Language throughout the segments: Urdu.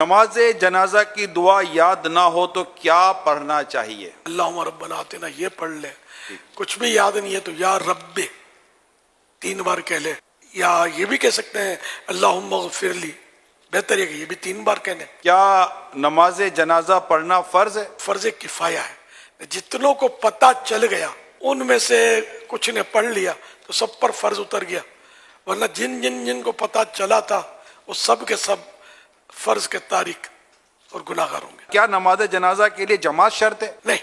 نماز جنازہ کی دعا یاد نہ ہو تو کیا پڑھنا چاہیے؟ اللہم ربنا آتنا یہ پڑھ لے. کچھ بھی یاد نہیں ہے تو یا رب 3 بار کہہ لے، یا یہ بھی کہہ سکتے ہیں اللہم اغفر لی، بہتر ہے کہ یہ بھی 3 بار کہہ لیں. کیا نماز جنازہ پڑھنا فرض ہے؟ فرض کفایہ ہے، جتنوں کو پتہ چل گیا ان میں سے کچھ نے پڑھ لیا تو سب پر فرض اتر گیا، ورنہ جن کو پتہ چلا تھا وہ سب کے سب فرض کے تارک اور گناہگار ہوں گے. کیا نماز جنازہ کے لیے جماعت شرط ہے؟ نہیں،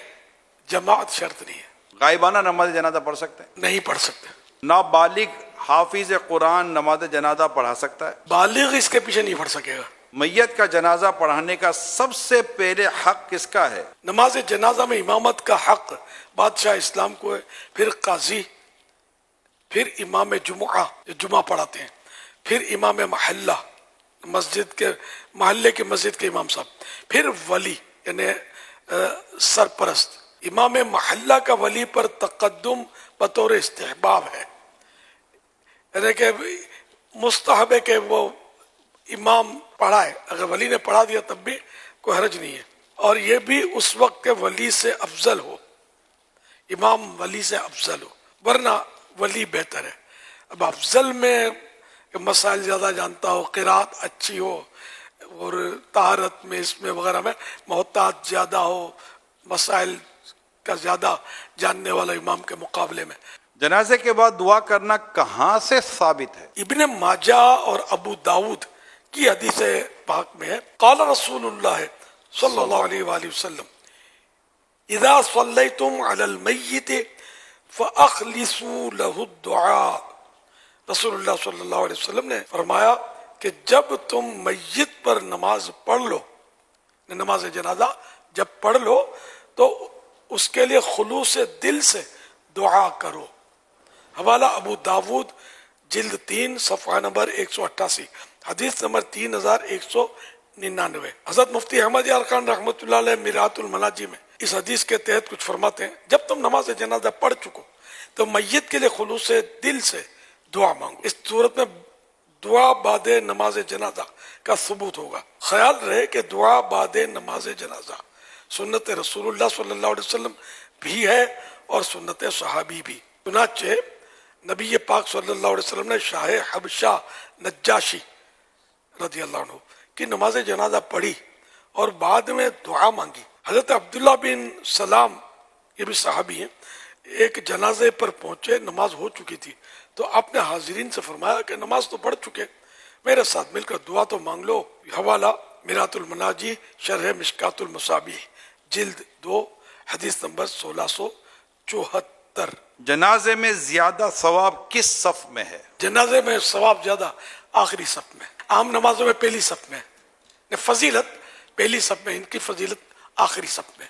جماعت شرط نہیں ہے، غائبانہ نماز جنازہ پڑھ سکتے ہیں؟ نہیں پڑھ سکتے. نابالغ حافظ قرآن نماز جنازہ پڑھا سکتا ہے؟ بالغ اس کے پیچھے نہیں پڑھ سکے گا. میت کا جنازہ پڑھانے کا سب سے پہلے حق کس کا ہے؟ نماز جنازہ میں امامت کا حق بادشاہ اسلام کو ہے، پھر قاضی، پھر امام جمعہ جو جمعہ پڑھاتے ہیں، پھر امام محلہ مسجد کے محلے کے مسجد کے امام صاحب، پھر ولی یعنی سرپرست. امام محلہ کا ولی پر تقدم بطور استحباب ہے، یعنی کہ مستحب ہے کہ وہ امام پڑھائے، اگر ولی نے پڑھا دیا تب بھی کوئی حرج نہیں ہے، اور یہ بھی اس وقت کے ولی سے افضل ہو، امام ولی سے افضل ہو، ورنہ ولی بہتر ہے. اب افضل میں مسائل زیادہ جانتا ہو، قرات اچھی ہو، اور طہارت میں اس میں وغیرہ میں محتاط زیادہ ہو، مسائل کا زیادہ جاننے والا امام کے مقابلے میں. جنازے کے بعد دعا کرنا کہاں سے ثابت ہے؟ ابن ماجہ اور ابو داود کی حدیث پاک میں ہے، قال رسول اللہ صلی اللہ علیہ وآلہ وسلم اذا صلیتم علی المیت فاخلصوا له الدعاء. رسول اللہ صلی اللہ علیہ وسلم نے فرمایا کہ جب تم میت پر نماز پڑھ لو، نماز جنازہ جب پڑھ لو تو اس کے لیے خلوص دل سے دعا کرو. حوالہ ابو داود جلد 3 صفحہ نمبر 188، حدیث نمبر 3199. حضرت مفتی احمد یار خان رحمۃ اللہ علیہ میرات المناجی میں اس حدیث کے تحت کچھ فرماتے ہیں، جب تم نماز جنازہ پڑھ چکو تو میت کے لیے خلوص دل سے دعا مانگو. اس صورت میں دعا بعد نماز جنازہ کا ثبوت ہوگا. خیال رہے کہ دعا بعد نماز جنازہ سنت رسول اللہ صلی اللہ علیہ وسلم بھی ہے اور سنت صحابی بھی. چنانچہ نبی پاک صلی اللہ علیہ وسلم نے شاہ حبشہ نجاشی رضی اللہ عنہ کی نماز جنازہ پڑھی اور بعد میں دعا مانگی. حضرت عبداللہ بن سلام یہ بھی صحابی ہیں، ایک جنازے پر پہنچے، نماز ہو چکی تھی تو آپ نے حاضرین سے فرمایا کہ نماز تو پڑھ چکے، میرے ساتھ مل کر دعا تو مانگ لو. حوالہ میرات المناجی شرح مشکات المصابیح جلد 2 حدیث نمبر 1674. جنازے میں زیادہ ثواب کس صف میں ہے؟ جنازے میں ثواب زیادہ آخری صف میں، عام نمازوں میں پہلی صف میں، فضیلت پہلی صف میں، ان کی فضیلت آخری صف میں.